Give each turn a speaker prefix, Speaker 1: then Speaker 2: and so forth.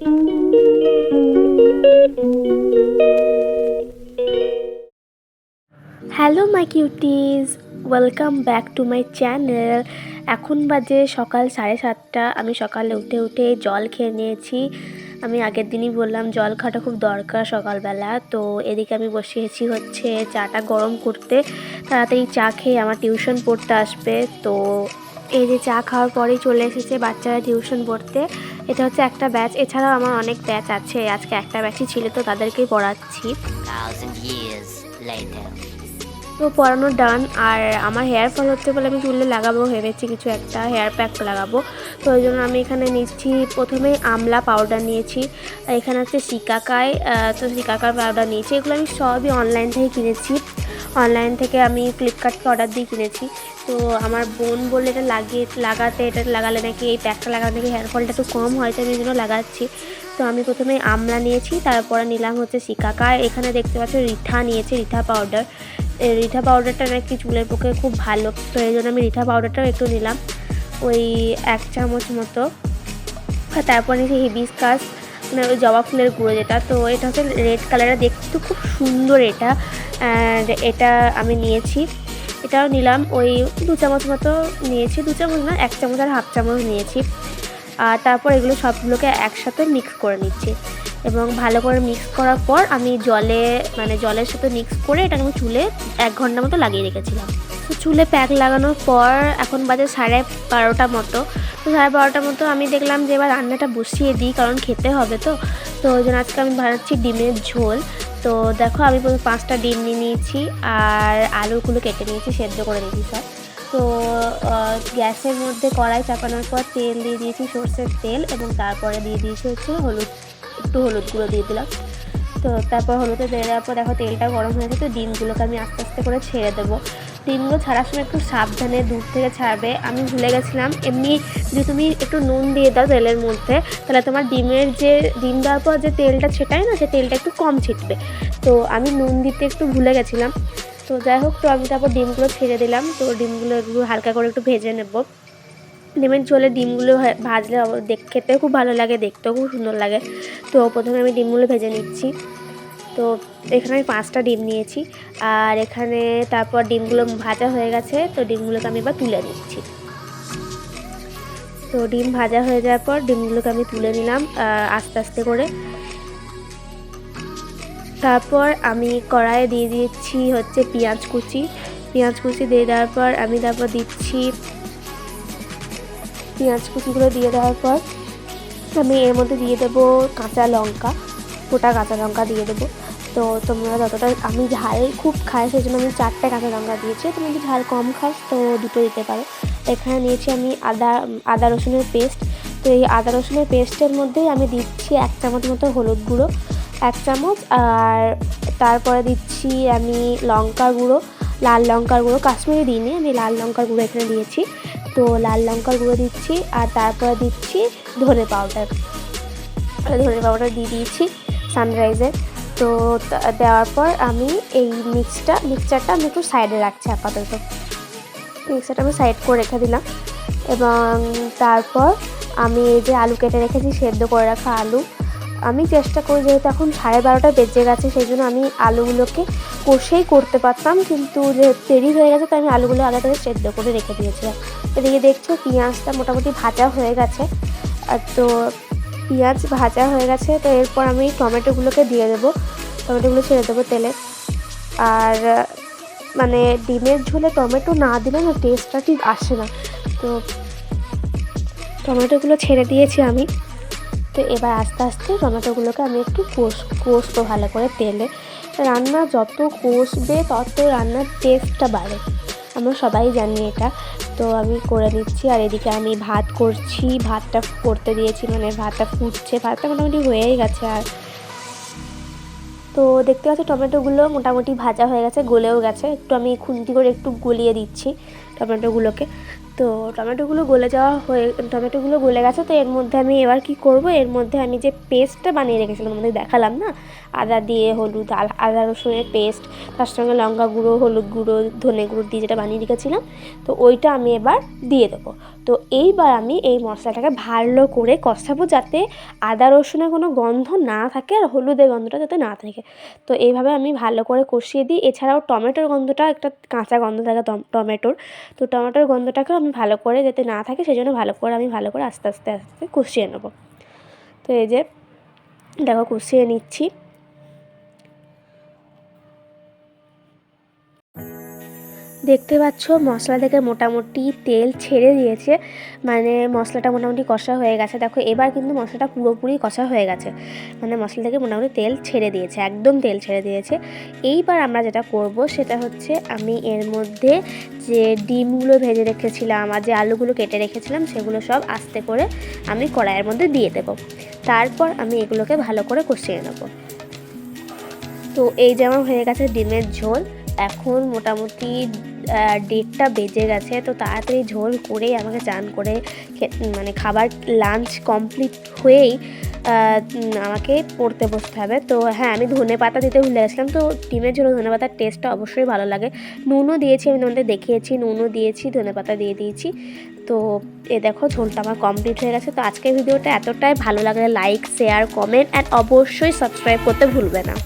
Speaker 1: Hello my cuties, welcome back to my channel. এখন বাজে সকাল 7:30। আমি সকালে উঠে জল খেয়ে নিয়েছি। আমি আগের দিনই বললাম জল খাওয়াটা খুব দরকার সকালবেলা। তো এদিকে আমি বসিয়েছি হচ্ছে চাটা গরম করতে। তাড়াতাড়ি চা খেয়ে আমার টিউশন পড়তে আসবে। তো এই যে চা খাওয়ার পরেই চলে এসেছে বাচ্চারা টিউশন পড়তে। এটা হচ্ছে একটা ব্যাচ, এছাড়াও আমার অনেক ব্যাচ আছে। আজকে একটা ব্যাচই ছিল, তো তাদেরকেই পড়াচ্ছি। তো পড়ানো ডান। আর আমার হেয়ার ফল হচ্ছে বলে আমি চুলে লাগাবো ভেবেছি, কিছু একটা হেয়ার প্যাক লাগাবো। তো ওই জন্য আমি এখানে নিচ্ছি, প্রথমেই আমলা পাউডার নিয়েছি, আর এখানে হচ্ছে শিকাকাই। তো শিকাকার পাউডার নিয়েছি। এগুলো আমি সবই অনলাইন থেকে কিনেছি। অনলাইন থেকে আমি ফ্লিপকার্টকে অর্ডার দিয়ে কিনেছি। তো আমার বোন বললে এটা লাগাতে, এটা লাগালে নাকি, এই প্যাকটা লাগালে নাকি হেয়ার ফলটা একটু কম হয়, তো আমি এই জন্য লাগাচ্ছি। তো আমি প্রথমে আমলা নিয়েছি, তারপরে নিলাম হচ্ছে শিকাকাই। এখানে দেখতে পাচ্ছ রিঠা নিয়েছি, রিঠা পাউডার। এই রিঠা পাউডারটা নাকি চুলের পক্ষে খুব ভালো, তো এই জন্য আমি রিঠা পাউডারটাও একটু নিলাম, ওই 1 চামচ মতো। আর তারপর নিয়েছি হিবিস্কাস, মানে ওই জবা ফুলের গুঁড়ো যেটা। তো এটা হচ্ছে রেড কালারের, দেখতে খুব সুন্দর এটা। অ্যান্ড এটা আমি নিয়েছি, এটাও নিলাম ওই 2 চামচ মতো নিয়েছি। 2 চামচ না, 1 চামচ আর হাফ চামচ নিয়েছি। আর তারপর এগুলো সবগুলোকে একসাথে মিক্স করে নিচ্ছি, এবং ভালো করে মিক্স করার পর আমি জলের সাথে মিক্স করে এটা আমি চুলে 1 ঘন্টা মতো লাগিয়ে রেখেছিলাম। তো চুলে প্যাক লাগানোর পর এখন বাজে 12:30 মতো। তো 12:30 মতো আমি দেখলাম যে এবার রান্নাটা বসিয়ে দিই, কারণ খেতে হবে। তো ওই জন্য আজকে আমি বানাচ্ছি ডিমের ঝোল। তো দেখো আমি 5টা ডিম নিয়ে নিয়েছি, আর আলুগুলো কেটে নিয়েছি, সেদ্ধ করে নিয়েছি সব। তো গ্যাসের মধ্যে কড়াই চাপানোর পর তেল দিয়ে দিয়েছি, সর্ষের তেল, এবং তারপরে দিয়ে দিয়েছি হচ্ছে একটু হলুদ গুঁড়ো দিয়ে দিলাম। তো তারপর হলুদে দিয়ে দেওয়ার পর দেখো তেলটা গরম হয়েছে। তো ডিমগুলোকে আমি আস্তে আস্তে করে ছেড়ে দেবো। ডিমগুলো ছাড়ার সময় একটু সাবধানে দূর থেকে ছাড়বে। আমি ভুলে গেছিলাম, এমনি যদি তুমি একটু নুন দিয়ে দাও তেলের মধ্যে, তাহলে তোমার ডিম দেওয়ার পর যে তেলটা ছেটায় না, সে তেলটা একটু কম ছিটবে। তো আমি নুন দিতে একটু ভুলে গেছিলাম। তো যাই হোক, তো আমি তারপর ডিমগুলো ছেড়ে দিলাম। তো ডিমগুলো একটু হালকা করে একটু ভেজে নেব। ডিমের ঝোলে ডিমগুলো ভাজলে খেতেও খুব ভালো লাগে, দেখতেও খুব সুন্দর লাগে। তো প্রথমে আমি ডিমগুলো ভেজে নিচ্ছি। তো এখানে আমি 5টা ডিম নিয়েছি, আর এখানে তারপর ডিমগুলো ভাজা হয়ে গেছে। তো ডিমগুলোকে আমি এবার তুলে নিচ্ছি। তো ডিম ভাজা হয়ে যাওয়ার পর ডিমগুলোকে আমি তুলে নিলাম আস্তে আস্তে করে। তারপর আমি কড়াইয়ে দিয়ে দিচ্ছি হচ্ছে পেঁয়াজ কুচি দিয়ে দেওয়ার পর আমি তারপর দিচ্ছি পেঁয়াজ কুচিগুলো দিয়ে দেওয়ার পর আমি এর মধ্যে দিয়ে দেবো কাঁচা লঙ্কা, গোটা কাঁচা লঙ্কা দিয়ে দেবো। তো তোমরা যতটা, আমি ঝাল খুব খাই সেই জন্য আমি 4টে কাঁচা লঙ্কা দিয়েছি। তুমি যদি ঝাল কম খাস তো 2টো দিতে পারো। এখানে নিয়েছি আমি আদা রসুনের পেস্ট। তো এই আদা রসুনের পেস্টের মধ্যেই আমি দিচ্ছি 1 চামচ মতো হলুদ গুঁড়ো, 1 চামচ। আর তারপরে দিচ্ছি আমি লঙ্কার গুঁড়ো, লাল লঙ্কার গুঁড়ো, কাশ্মীরি দিইনি, আমি লাল লঙ্কার গুঁড়ো এখানে দিয়েছি। তো লাল লঙ্কার গুঁড়ো দিচ্ছি, আর তারপরে দিচ্ছি ধনে পাউডার দিয়ে দিয়েছি সানরাইজের। তো দেওয়ার পর আমি এই মিক্সচারটা আমি একটু সাইডে রাখছি আপাতত। মিক্সচারটা আমি সাইড করে রেখে দিলাম, এবং তারপর আমি এই যে আলু কেটে রেখেছি, সেদ্ধ করে রাখা আলু, আমি চেষ্টা করি, যেহেতু এখন 12:30 বেজে গেছে, সেই জন্য আমি আলুগুলোকে কষেই করতে পারতাম, কিন্তু যে দেরি হয়ে গেছে তাই আমি আলুগুলো আগে থেকে সেদ্ধ করে রেখে দিয়েছিলাম। এদিকে দেখছো পেঁয়াজটা মোটামুটি ভাজা হয়ে গেছে। তো পেঁয়াজ ভাজা হয়ে গেছে, তো এরপর আমি টমেটোগুলোকে দিয়ে দেবো, টমেটোগুলো ছেড়ে দেবো তেলে। আর মানে ডিমের ঝোলে টমেটো না দিলে না টেস্টটা ঠিক আসে না। তো টমেটোগুলো ছেড়ে দিয়েছি আমি। তো এবার আস্তে আস্তে টমেটোগুলোকে আমি একটু কষবো ভালো করে তেলে। রান্না যত কষবে তত রান্নার টেস্টটা বাড়ে, আমরা সবাই জানি এটা। তো আমি করে নিচ্ছি, আর এদিকে আমি ভাত করছি, ভাতটা করতে দিয়েছি, মানে ভাতটা ফুটছে, ভাতটা মোটামুটি হয়েই গেছে। আর তো দেখতে পাচ্ছি টমেটোগুলো মোটামুটি ভাজা হয়ে গেছে, গলেও গেছে। একটু আমি খুন্তি করে একটু গলিয়ে দিচ্ছি টমেটোগুলোকে। তো টমেটোগুলো গলে গেছে। তো এর মধ্যে আমি এবার কি করব, এর মধ্যে আমি যে পেস্টটা বানিয়ে রেখেছিলাম, আমাদের দেখালাম না, আদা দিয়ে হলুদ, আদা রসুনের পেস্ট, তার সঙ্গে লঙ্কা গুঁড়ো, হলুদ গুঁড়ো, ধনে গুঁড়ো দিয়ে যেটা বানিয়ে রেখেছিলাম, তো ওইটা আমি এবার দিয়ে দেবো। তো এইবার আমি এই মশলাটাকে ভালো করে কষাবো, যাতে আদা রসুনের কোনো গন্ধ না থাকে আর হলুদের গন্ধটা যাতে না থাকে। তো এইভাবে আমি ভালো করে কষিয়ে দিই। এছাড়াও টমেটোর গন্ধটা, একটা কাঁচা গন্ধ থাকে টমেটোর, তো টমেটোর গন্ধটাকেও আমি ভালো করে যাতে না থাকে সেই জন্য আমি ভালো করে আস্তে আস্তে কষিয়ে নেব। তো এই যে দেখো কষিয়ে নিচ্ছি। দেখতে পাচ্ছ মশলা থেকে মোটামুটি তেল ছেড়ে দিয়েছে, মানে মশলাটা মোটামুটি কষা হয়ে গেছে। দেখো এবার কিন্তু মশলাটা পুরোপুরি কষা হয়ে গেছে, মানে মশলা থেকে মোটামুটি তেল ছেড়ে দিয়েছে, একদম তেল ছেড়ে দিয়েছে। এইবার আমরা যেটা করব সেটা হচ্ছে, আমি এর মধ্যে যে ডিমগুলো ভেজে রেখেছিলাম আর যে আলুগুলো কেটে রেখেছিলাম সেগুলো সব আস্তে করে আমি কড়াইয়ের মধ্যে দিয়ে দেবো। তারপর আমি এগুলোকে ভালো করে কষিয়ে নেব। তো এই যে আমার হয়ে গেছে ডিমের ঝোল। এখন মোটামুটি 1:30টা বেজে গেছে। তো তাড়াতাড়ি ঝোল করে আমাকে চান করে মানে খাবার লাঞ্চ কমপ্লিট হয়েই আমাকে পড়তে বসতে হবে। তো হ্যাঁ, আমি ধনেপাতা দিতে ভুলে গেছিলাম। তো ডিমের ঝোলে ধনেপাতার টেস্টটা অবশ্যই ভালো লাগে। নুনও দিয়েছি, আমি তোমাদের দেখিয়েছি, নুনও দিয়েছি, ধনেপাতা দিয়ে দিয়েছি। তো এ দেখো ঝোলটা আমার কমপ্লিট হয়ে গেছে। তো আজকের ভিডিওটা এতটাই, ভালো লাগলে লাইক, শেয়ার, কমেন্ট অ্যান্ড অবশ্যই সাবস্ক্রাইব করতে ভুলবে না।